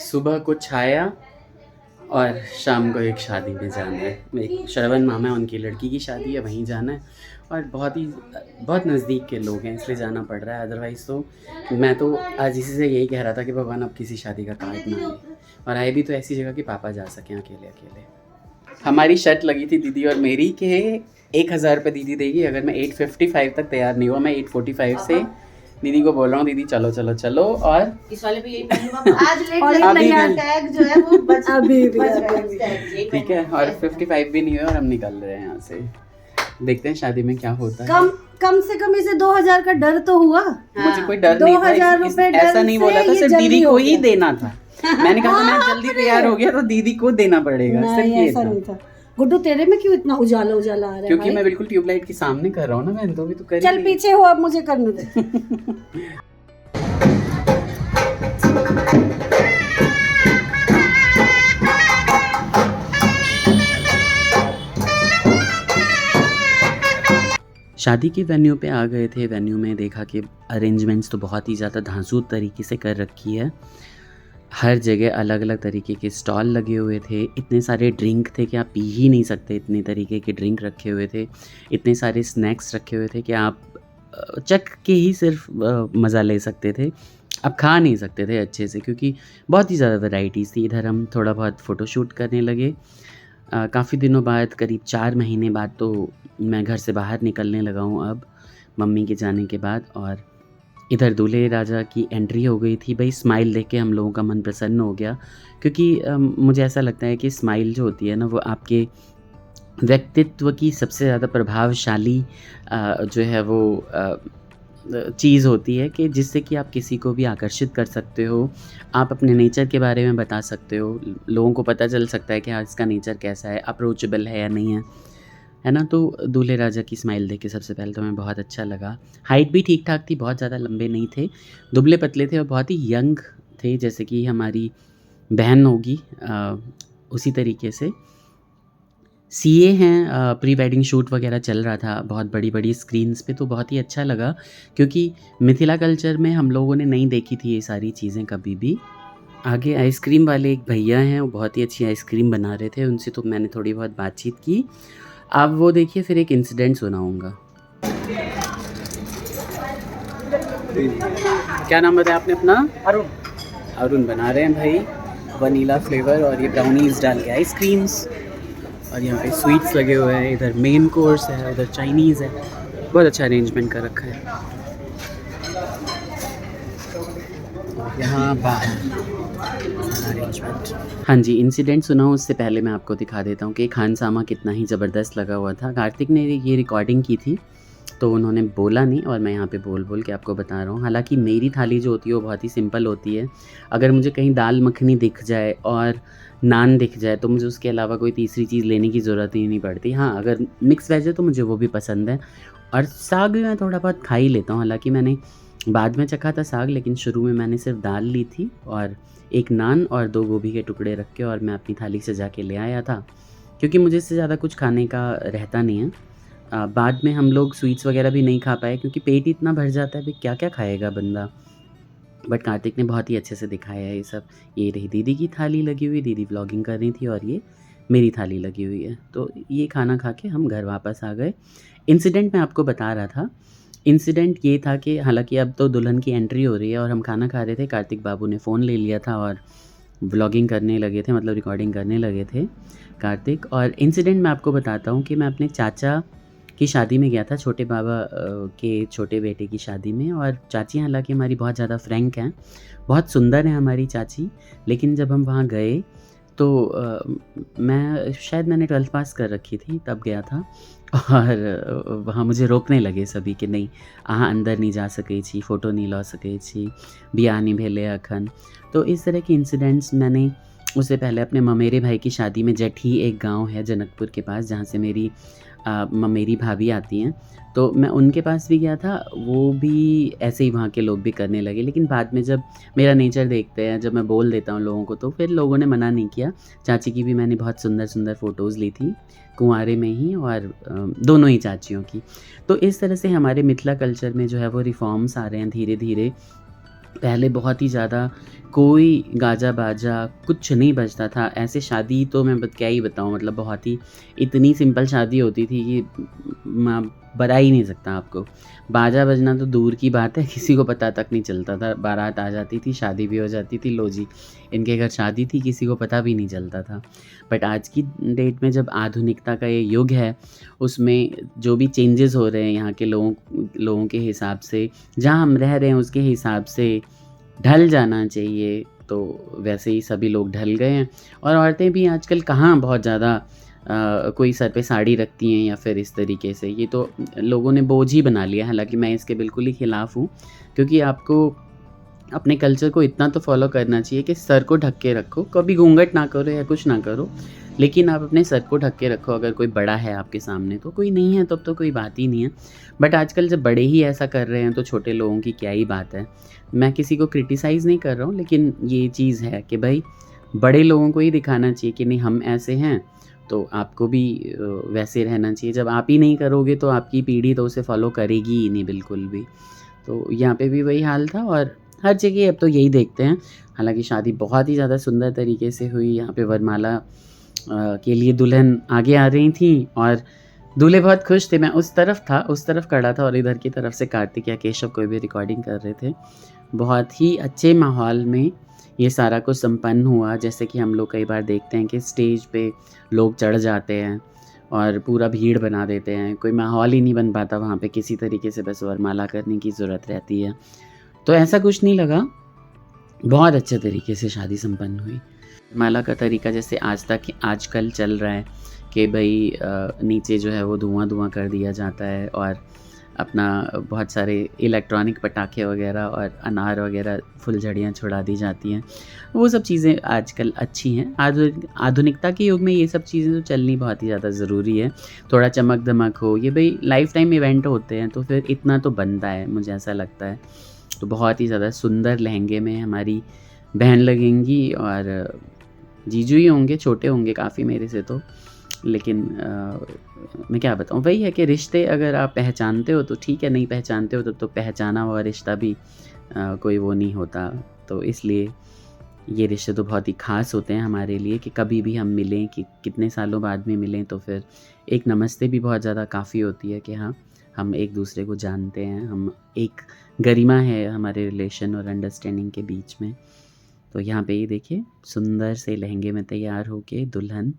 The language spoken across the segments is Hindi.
सुबह को छाया और शाम को एक शादी में जाना है। एक श्रवण मामा है, उनकी लड़की की शादी है, वहीं जाना है और बहुत नज़दीक के लोग हैं इसलिए जाना पड़ रहा है। अदरवाइज़ तो मैं तो आज इसी से यही कह रहा था कि भगवान अब किसी शादी का कार्ड ना आए और आए भी तो ऐसी जगह कि पापा जा सकें अकेले अकेले। हमारी शर्त लगी थी दीदी और मेरी कि 1000 रुपये दीदी देगी अगर मैं 8:55 तक तैयार नहीं हुआ। मैं 8:45 से दीदी को बोल रहा हूँ दीदी चलो चलो चलो। और इस वाले पे यही पहनूंगा आज लेट और अभी अभी टैग जो है वो बच अभी भी ठीक है। और 55 भी नहीं हुए और हम निकल रहे हैं यहाँ से। देखते हैं शादी में क्या होता है। कम से कम इसे 2000 का डर तो हुआ। मुझे कोई डर नहीं था, 2000 रुपए ऐसा नहीं बोला था, सिर्फ दीदी को ही देना था। मैंने कहा था मैं जल्दी तैयार हो गया तो दीदी को देना पड़ेगा, सिर्फ ये ऐसा नहीं था। गुड्डू तेरे में क्यों इतना उजाला उजाला आ रहा है? क्योंकि मैं बिल्कुल ट्यूबलाइट के सामने कर रहा हूँ ना बहन, तो भी तो कर। चल पीछे हो, अब मुझे करने दे। शादी के वेन्यू पे आ गए थे। वेन्यू में देखा कि अरेंजमेंट्स तो बहुत ही ज़्यादा धांसू तरीके से कर रखी है। हर जगह अलग अलग तरीके के स्टॉल लगे हुए थे। इतने सारे ड्रिंक थे कि आप पी ही नहीं सकते, इतने तरीके के ड्रिंक रखे हुए थे। इतने सारे स्नैक्स रखे हुए थे कि आप चख के ही सिर्फ मज़ा ले सकते थे, आप खा नहीं सकते थे अच्छे से, क्योंकि बहुत ही ज़्यादा वैराइटीज़ थी। इधर हम थोड़ा बहुत फ़ोटोशूट करने लगे। काफ़ी दिनों बाद, करीब 4 महीने बाद तो मैं घर से बाहर निकलने लगा हूँ अब, मम्मी के जाने के बाद। और इधर दूल्हे राजा की एंट्री हो गई थी। भाई स्माइल देख के हम लोगों का मन प्रसन्न हो गया, क्योंकि मुझे ऐसा लगता है कि स्माइल जो होती है ना, वो आपके व्यक्तित्व की सबसे ज़्यादा प्रभावशाली जो है वो चीज़ होती है, कि जिससे कि आप किसी को भी आकर्षित कर सकते हो। आप अपने नेचर के बारे में बता सकते हो, लोगों को पता चल सकता है कि हाँ इसका नेचर कैसा है, अप्रोचेबल है या नहीं है ना। तो दूल्हे राजा की स्माइल देख के सबसे पहले तो हमें बहुत अच्छा लगा। हाइट भी ठीक ठाक थी, बहुत ज़्यादा लंबे नहीं थे, दुबले पतले थे और बहुत ही यंग थे, जैसे कि हमारी बहन होगी उसी तरीके से। सीए हैं, प्री वेडिंग शूट वगैरह चल रहा था बहुत बड़ी बड़ी स्क्रीन्स पे, तो बहुत ही अच्छा लगा, क्योंकि मिथिला कल्चर में हम लोगों ने नहीं देखी थी ये सारी चीज़ें कभी भी। आगे आइसक्रीम वाले एक भैया हैं, वो बहुत ही अच्छी आइसक्रीम बना रहे थे, उनसे तो मैंने थोड़ी बहुत बातचीत की। आप वो देखिए, फिर एक इंसिडेंट सुनाऊंगा। क्या नाम बताया आपने अपना? अरुण। अरुण बना रहे हैं भाई वनीला फ्लेवर, और ये ब्राउनीज डाल के आइसक्रीम्स, और यहाँ पे स्वीट्स लगे हुए हैं। इधर मेन कोर्स है, उधर चाइनीज़ है। बहुत अच्छा अरेंजमेंट कर रखा है। यहाँ अरेंजमेंट। हाँ जी, इंसिडेंट सुनाऊँ उससे पहले मैं आपको दिखा देता हूँ कि खानसामा कितना ही ज़बरदस्त लगा हुआ था। कार्तिक ने ये रिकॉर्डिंग की थी तो उन्होंने बोला नहीं, और मैं यहाँ पे बोल बोल के आपको बता रहा हूँ। हालांकि मेरी थाली जो होती है वो बहुत ही सिंपल होती है। अगर मुझे कहीं दाल मखनी दिख जाए और नान दिख जाए तो मुझे उसके अलावा कोई तीसरी चीज़ लेने की ज़रूरत ही नहीं पड़ती। हाँ, अगर मिक्स वेज है तो मुझे वो भी पसंद है, और साग भी मैं थोड़ा बहुत खा ही लेता हूँ। हालांकि मैंने बाद में चखा था साग, लेकिन शुरू में मैंने सिर्फ दाल ली थी और एक नान और 2 गोभी के टुकड़े रख के, और मैं अपनी थाली सजा के ले आया था, क्योंकि मुझे इससे ज़्यादा कुछ खाने का रहता नहीं है। बाद में हम लोग स्वीट्स वगैरह भी नहीं खा पाए, क्योंकि पेट ही इतना भर जाता है, भाई क्या क्या खाएगा बंदा। बट कार्तिक ने बहुत ही अच्छे से दिखाया है ये सब। ये रही दीदी की थाली लगी हुई, दीदी व्लॉगिंग कर रही थी, और ये मेरी थाली लगी हुई है। तो ये खाना खा के हम घर वापस आ गए। इंसिडेंट मैं आपको बता रहा था। इंसिडेंट ये था कि हालांकि अब तो दुल्हन की एंट्री हो रही है और हम खाना खा रहे थे, कार्तिक बाबू ने फ़ोन ले लिया था और व्लॉगिंग करने लगे थे, मतलब रिकॉर्डिंग करने लगे थे कार्तिक। और इंसिडेंट मैं आपको बताता हूँ कि मैं अपने चाचा की शादी में गया था, छोटे बाबा के छोटे बेटे की शादी में। और चाची हालांकि हमारी बहुत ज़्यादा फ्रैंक हैं, बहुत सुंदर है हमारी चाची। लेकिन जब हम वहाँ गए तो मैंने 12th पास कर रखी थी तब गया था, और वहाँ मुझे रोकने लगे सभी कि नहीं अहाँ अंदर नहीं जा सके छी, फ़ोटो नहीं ला सके छी, बियाह नहीं भेले अखन। तो इस तरह के इंसिडेंट्स मैंने उससे पहले अपने ममेरे भाई की शादी में, जठी एक गांव है जनकपुर के पास जहाँ से मेरी ममेरी भाभी आती हैं, तो मैं उनके पास भी गया था। वो भी ऐसे ही वहाँ के लोग भी करने लगे, लेकिन बाद में जब मेरा नेचर देखते हैं, जब मैं बोल देता हूँ लोगों को, तो फिर लोगों ने मना नहीं किया। चाची की भी मैंने बहुत सुंदर सुंदर फ़ोटोज़ ली थी कुंवारे में ही, और दोनों ही चाचियों की। तो इस तरह से हमारे मिथिला कल्चर में जो है वो रिफॉर्म्स आ रहे हैं धीरे धीरे। पहले बहुत ही ज़्यादा कोई गाजा बाजा कुछ नहीं बजता था। ऐसे शादी तो मैं क्या ही बताऊँ, मतलब बहुत ही इतनी सिंपल शादी होती थी कि मैं बता ही नहीं सकता आपको। बाजा बजना तो दूर की बात है, किसी को पता तक नहीं चलता था। बारात आ जाती थी, शादी भी हो जाती थी, लो जी इनके घर शादी थी, किसी को पता भी नहीं चलता था। बट आज की डेट में जब आधुनिकता का ये युग है, उसमें जो भी चेंजेस हो रहे हैं यहाँ के लोगों के हिसाब से, जहाँ हम रह रहे हैं उसके हिसाब से ढल जाना चाहिए, तो वैसे ही सभी लोग ढल गए हैं। और औरतें भी आजकल कहाँ बहुत ज़्यादा कोई सर पे साड़ी रखती हैं या फिर इस तरीके से, ये तो लोगों ने बोझ ही बना लिया। हालांकि मैं इसके बिल्कुल ही ख़िलाफ़ हूँ, क्योंकि आपको अपने कल्चर को इतना तो फॉलो करना चाहिए कि सर को ढक के रखो, कभी घूंघट ना करो या कुछ ना करो, लेकिन आप अपने सर को ढक के रखो। अगर कोई बड़ा है आपके सामने, तो कोई नहीं है तब तो कोई बात ही नहीं है। बट आजकल जब बड़े ही ऐसा कर रहे हैं तो छोटे लोगों की क्या ही बात है। मैं किसी को क्रिटिसाइज़ नहीं कर रहा हूँ, लेकिन ये चीज़ है कि भाई बड़े लोगों को ही दिखाना चाहिए कि नहीं हम ऐसे हैं, तो आपको भी वैसे रहना चाहिए। जब आप ही नहीं करोगे तो आपकी पीढ़ी तो उसे फॉलो करेगी ही नहीं बिल्कुल भी। तो यहाँ पे भी वही हाल था और हर जगह अब तो यही देखते हैं। हालांकि शादी बहुत ही ज़्यादा सुंदर तरीके से हुई। यहाँ पे वरमाला के लिए दुल्हन आगे आ रही थी और दूल्हे बहुत खुश थे। मैं उस तरफ खड़ा था और इधर की तरफ से कार्तिक या केशव कोई भी रिकॉर्डिंग कर रहे थे। बहुत ही अच्छे माहौल में ये सारा कुछ संपन्न हुआ। जैसे कि हम लोग कई बार देखते हैं कि स्टेज पे लोग चढ़ जाते हैं और पूरा भीड़ बना देते हैं, कोई माहौल ही नहीं बन पाता वहाँ पे, किसी तरीके से बस वरमाला करने की ज़रूरत रहती है। तो ऐसा कुछ नहीं लगा, बहुत अच्छे तरीके से शादी संपन्न हुई। वरमाला का तरीका जैसे आजकल चल रहा है कि भाई नीचे जो है वो धुआं कर दिया जाता है और अपना बहुत सारे इलेक्ट्रॉनिक पटाखे वगैरह और अनार वगैरह फुलझड़ियाँ छुड़ा दी जाती हैं। वो सब चीज़ें आजकल अच्छी हैं। आधुनिकता के युग में ये सब चीज़ें तो चलनी बहुत ही ज़्यादा ज़रूरी है। थोड़ा चमक धमक हो, ये भाई लाइफ टाइम इवेंट होते हैं तो फिर इतना तो बनता है, मुझे ऐसा लगता है। तो बहुत ही ज़्यादा सुंदर लहंगे में हमारी बहन लगेंगी और जीजू ही होंगे, छोटे होंगे काफ़ी मेरे से तो, लेकिन मैं क्या बताऊँ, वही है कि रिश्ते अगर आप पहचानते हो तो ठीक है, नहीं पहचानते हो तो पहचाना हुआ रिश्ता भी कोई वो नहीं होता। तो इसलिए ये रिश्ते तो बहुत ही ख़ास होते हैं हमारे लिए कि कभी भी हम मिलें, कि कितने सालों बाद में मिलें, तो फिर एक नमस्ते भी बहुत ज़्यादा काफ़ी होती है कि हाँ हम एक दूसरे को जानते हैं, हम एक गरिमा है हमारे रिलेशन और अंडरस्टैंडिंग के बीच में। तो यहाँ पे ये देखिए सुंदर से लहंगे में तैयार होके दुल्हन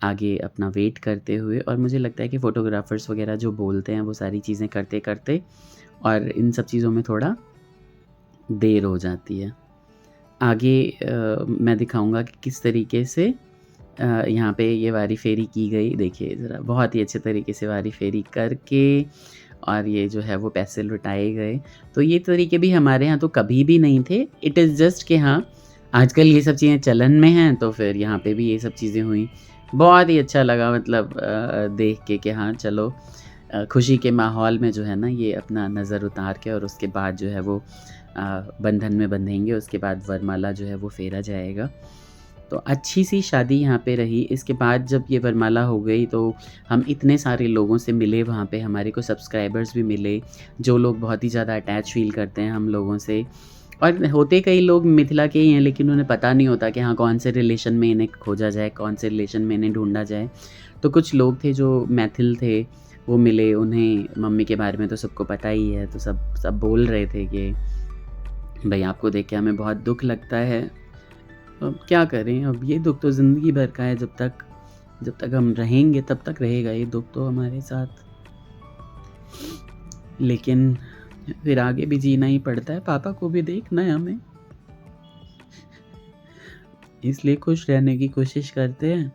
आगे अपना वेट करते हुए, और मुझे लगता है कि फ़ोटोग्राफ़र्स वगैरह जो बोलते हैं वो सारी चीज़ें करते करते और इन सब चीज़ों में थोड़ा देर हो जाती है। आगे मैं दिखाऊंगा कि किस तरीके से यहाँ पे ये वारी फेरी की गई। देखिए ज़रा, बहुत ही अच्छे तरीके से वारी फेरी करके और ये जो है वो पैसे लुटाए गए। तो ये तरीके भी हमारे यहाँ तो कभी भी नहीं थे। इट इज़ जस्ट कि हाँ आजकल ये सब चीज़ें चलन में हैं, तो फिर यहाँ पे भी ये सब चीज़ें हुई। बहुत ही अच्छा लगा, मतलब देख के कि हाँ चलो खुशी के माहौल में जो है ना ये अपना नज़र उतार के और उसके बाद जो है वो बंधन में बंधेंगे, उसके बाद वरमाला जो है वो फेरा जाएगा। तो अच्छी सी शादी यहाँ पे रही। इसके बाद जब ये वरमाला हो गई तो हम इतने सारे लोगों से मिले वहाँ पे, हमारे को सब्सक्राइबर्स भी मिले जो लोग बहुत ही ज़्यादा अटैच फील करते हैं हम लोगों से। और होते कई लोग मिथिला के ही हैं, लेकिन उन्हें पता नहीं होता कि हाँ कौन से रिलेशन में इन्हें खोजा जाए, कौन से रिलेशन में इन्हें ढूंढा जाए। तो कुछ लोग थे जो मैथिल थे, वो मिले, उन्हें मम्मी के बारे में तो सबको पता ही है, तो सब बोल रहे थे कि भाई आपको देख के हमें बहुत दुख लगता है। अब क्या करें, अब ये दुख तो ज़िंदगी भर का है, जब तक हम रहेंगे तब तक रहेगा ये दुख तो हमारे साथ। लेकिन फिर आगे भी जीना ही पड़ता है, पापा को भी देखना है हमें, इसलिए खुश रहने की कोशिश करते हैं,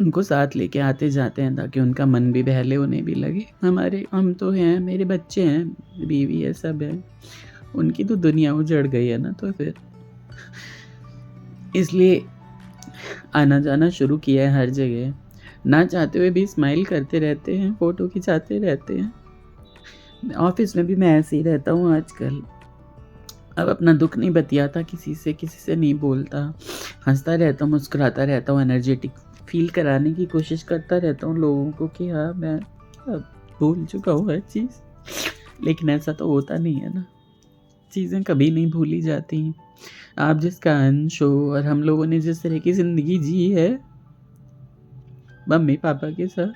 उनको साथ लेके आते जाते हैं ताकि उनका मन भी बहले, उन्हें भी लगे हम तो हैं, मेरे बच्चे हैं, बीवी है, सब है, उनकी तो दुनिया उजड़ गई है ना, तो फिर इसलिए आना जाना शुरू किया है हर जगह। ना चाहते हुए भी स्माइल करते रहते हैं, फ़ोटो खिंचाते रहते हैं। ऑफिस में भी मैं ऐसे ही रहता हूँ आजकल। अब अपना दुख नहीं बतियाता किसी से नहीं बोलता, हंसता रहता हूँ, मुस्कुराता रहता हूँ, एनर्जेटिक फील कराने की कोशिश करता रहता हूँ लोगों को कि हाँ मैं अब भूल चुका हूँ हर चीज़, लेकिन ऐसा तो होता नहीं है ना। चीज़ें कभी नहीं भूली जाती। आप जिसका अंश हो और हम लोगों ने जिस तरह की ज़िंदगी जी है मम्मी पापा के साथ,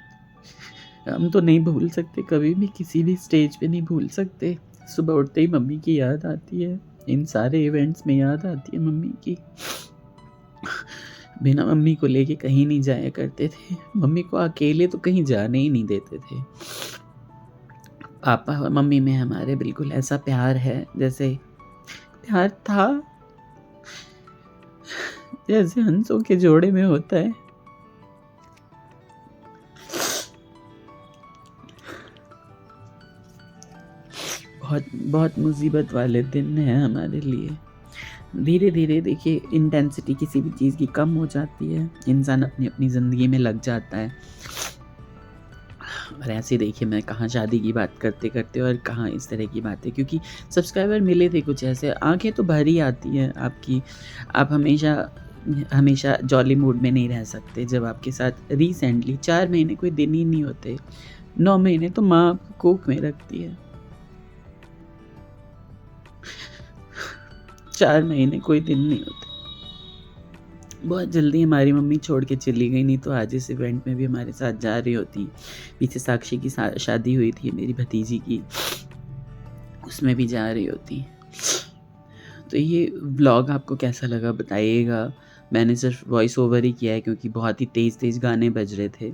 हम तो नहीं भूल सकते कभी भी, किसी भी स्टेज पे नहीं भूल सकते। सुबह उठते ही मम्मी की याद आती है, इन सारे इवेंट्स में याद आती है मम्मी की। बिना मम्मी को लेके कहीं नहीं जाया करते थे, मम्मी को अकेले तो कहीं जाने ही नहीं देते थे। पापा और मम्मी में हमारे बिल्कुल ऐसा प्यार है जैसे प्यार था जैसे हंसों के जोड़े में होता है। बहुत बहुत मुसीबत वाले दिन हैं हमारे लिए। धीरे धीरे देखिए इंटेंसिटी किसी भी चीज़ की कम हो जाती है, इंसान अपनी अपनी ज़िंदगी में लग जाता है। और ऐसे देखिए मैं कहाँ शादी की बात करते करते और कहाँ इस तरह की बातें, क्योंकि सब्सक्राइबर मिले थे कुछ ऐसे, आंखें तो भर ही आती हैं आपकी। आप हमेशा जॉली मूड में नहीं रह सकते जब आपके साथ रिसेंटली 4 महीने कोई दिन ही नहीं होते, 9 महीने तो माँ आपको कोख में रखती है, 4 महीने कोई दिन नहीं होते। बहुत जल्दी हमारी मम्मी छोड़ के चली गई, नहीं तो आज इस इवेंट में भी हमारे साथ जा रही होती। पीछे साक्षी की शादी हुई थी मेरी भतीजी की, उसमें भी जा रही होती। तो ये व्लॉग आपको कैसा लगा बताइएगा। मैंने सिर्फ वॉइस ओवर ही किया है क्योंकि बहुत ही तेज़ तेज़ गाने बज रहे थे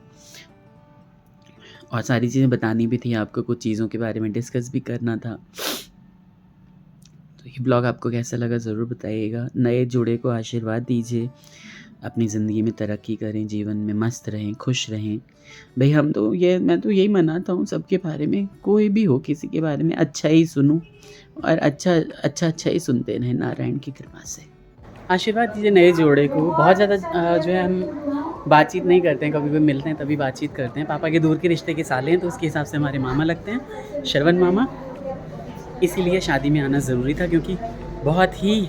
और सारी चीज़ें बतानी भी थी आपको, कुछ चीज़ों के बारे में डिस्कस भी करना था। तो ये ब्लॉग आपको कैसा लगा ज़रूर बताइएगा। नए जुड़े को आशीर्वाद दीजिए, अपनी ज़िंदगी में तरक्की करें, जीवन में मस्त रहें, खुश रहें। भाई मैं तो यही मनाता हूँ सबके बारे में, कोई भी हो किसी के बारे में अच्छा ही सुनूं और अच्छा ही सुनते रहें नारायण की कृपा से। आशीर्वाद दीजिए नए जोड़े को। बहुत ज़्यादा जो है हम बातचीत नहीं करते हैं, कभी भी मिलते हैं तभी बातचीत करते हैं। पापा के दूर के रिश्ते के साले हैं तो उसके हिसाब से हमारे मामा लगते हैं, श्रवण मामा। इसीलिए शादी में आना ज़रूरी था क्योंकि बहुत ही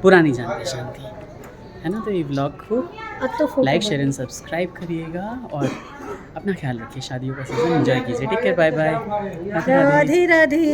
पुरानी जान पहचान थी, है ना। तो ये ब्लॉग को लाइक शेयर एंड सब्सक्राइब करिएगा और अपना ख्याल रखिए, शादियों का सीज़न एंजॉय कीजिए। Take care, bye bye, Radhe Radhe.